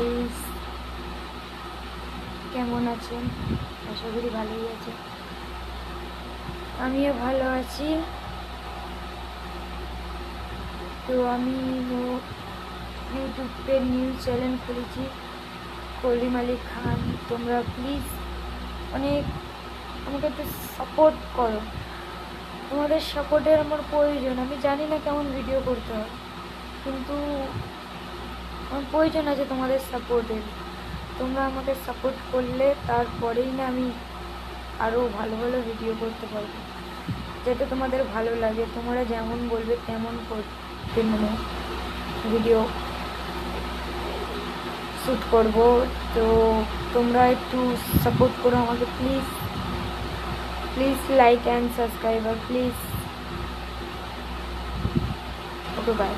Guys, কেমন আছেন? আশা করি ভালোই আছে। আমিও ভালো আছি। তো আমি ইউটিউবে নিউজ চ্যানেল খুলেছি, কলিম আলী খান। তোমরা প্লিজ অনেক আমাকে একটু সাপোর্ট করো। তোমাদের সাপোর্টের আমার প্রয়োজন। আমি জানি না কেমন ভিডিও করতে হয়, কিন্তু আমার প্রয়োজন আছে তোমাদের সাপোর্টের। তোমরা আমাকে সাপোর্ট করলে তারপরেই না আমি আরও ভালো ভালো ভিডিও করতে পারবো, যেটা তোমাদের ভালো লাগে। তোমরা যেমন বলবে তেমন করতে, মানে ভিডিও শ্যুট করব। তো তোমরা একটু সাপোর্ট করো আমাকে please. Please like and subscriber please. Okay, by.